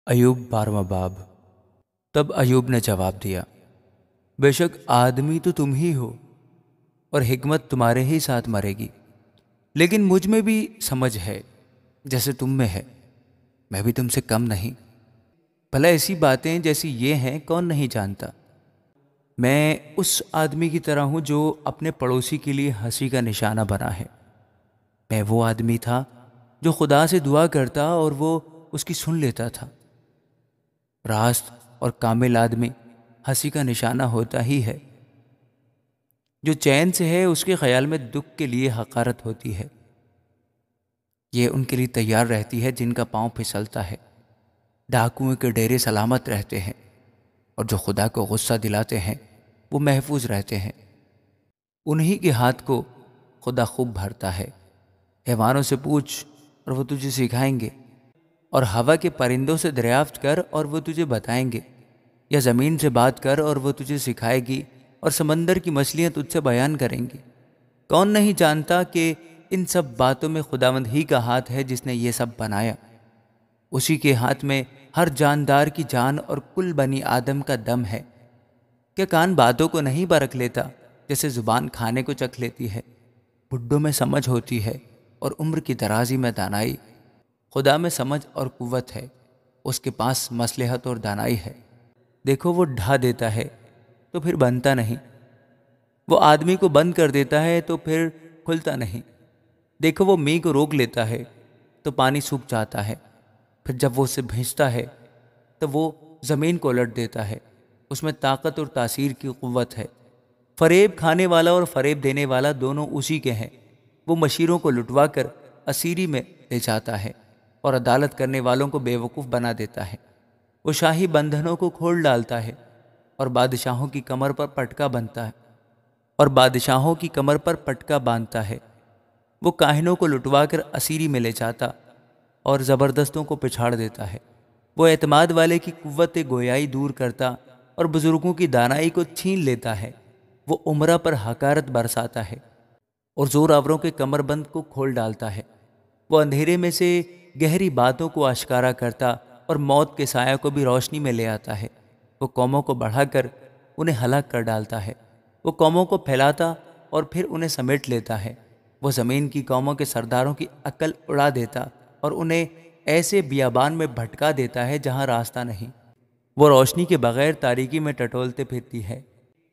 अय्यूब 12वां बाब। तब अय्यूब ने जवाब दिया, बेशक आदमी तो तुम ही हो और हिकमत तुम्हारे ही साथ मरेगी, लेकिन मुझ में भी समझ है जैसे तुम में है। मैं भी तुमसे कम नहीं। भला ऐसी बातें जैसी ये हैं कौन नहीं जानता। मैं उस आदमी की तरह हूं जो अपने पड़ोसी के लिए हंसी का निशाना बना है। मैं वो आदमी था जो खुदा से दुआ करता और वो उसकी सुन लेता था। रास्त और कामिल आदमी हंसी का निशाना होता ही है। जो चैन से है उसके ख्याल में दुख के लिए हकारत होती है। ये उनके लिए तैयार रहती है जिनका पांव फिसलता है। डाकुओं के डेरे सलामत रहते हैं और जो खुदा को गुस्सा दिलाते हैं वो महफूज रहते हैं। उन्हीं के हाथ को खुदा खूब भरता है। हैवानों से पूछ और वो तुझे सिखाएंगे, और हवा के परिंदों से दरियाफ्त कर और वो तुझे बताएंगे, या ज़मीन से बात कर और वो तुझे सिखाएगी, और समंदर की मछलियां तुझसे बयान करेंगी। कौन नहीं जानता कि इन सब बातों में खुदावंद ही का हाथ है जिसने ये सब बनाया। उसी के हाथ में हर जानदार की जान और कुल बनी आदम का दम है। क्या कान बातों को नहीं परख लेता जैसे जुबान खाने को चख लेती है। बुड्ढों में समझ होती है और उम्र की दराजी में दानाई। खुदा में समझ और कुव्वत है, उसके पास मसलहत और दानाई है। देखो वो ढा देता है तो फिर बनता नहीं, वो आदमी को बंद कर देता है तो फिर खुलता नहीं। देखो वो मींह को रोक लेता है तो पानी सूख जाता है, फिर जब वो उसे भेजता है तो वो ज़मीन को उलट देता है। उसमें ताकत और तासीर की कुव्वत है। फरेब खाने वाला और फरेब देने वाला दोनों उसी के हैं। वो मशीरों को लुटवा कर असीरी में ले जाता है और अदालत करने वालों को बेवकूफ़ बना देता है। वो शाही बंधनों को खोल डालता है और बादशाहों की कमर पर पटका बनता है बादशाहों की कमर पर पटका बांधता है। वो काहिनों को लुटवा कर असीरी में ले जाता और ज़बरदस्तों को पिछाड़ देता है। वो एतमाद वाले की कुव्वत गोयाई दूर करता और बुजुर्गों की दानाई को छीन लेता है। वो उम्रा पर हकारत बरसाता है और जोर आवरों के कमरबंद को खोल डालता है। वो अंधेरे में से गहरी बातों को आश्कारा करता और मौत के साया को भी रोशनी में ले आता है। वो कौमों को बढ़ाकर उन्हें हलाक कर डालता है। वो कौमों को फैलाता और फिर उन्हें समेट लेता है। वो ज़मीन की कौमों के सरदारों की अक्ल उड़ा देता और उन्हें ऐसे बियाबान में भटका देता है जहाँ रास्ता नहीं। वो रोशनी के बगैर तारीकी में टटोलते फिरती है।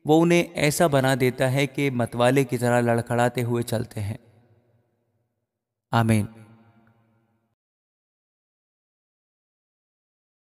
वो उन्हें ऐसा बना देता है कि मतवाले की तरह लड़खड़ाते हुए चलते हैं। आमीन।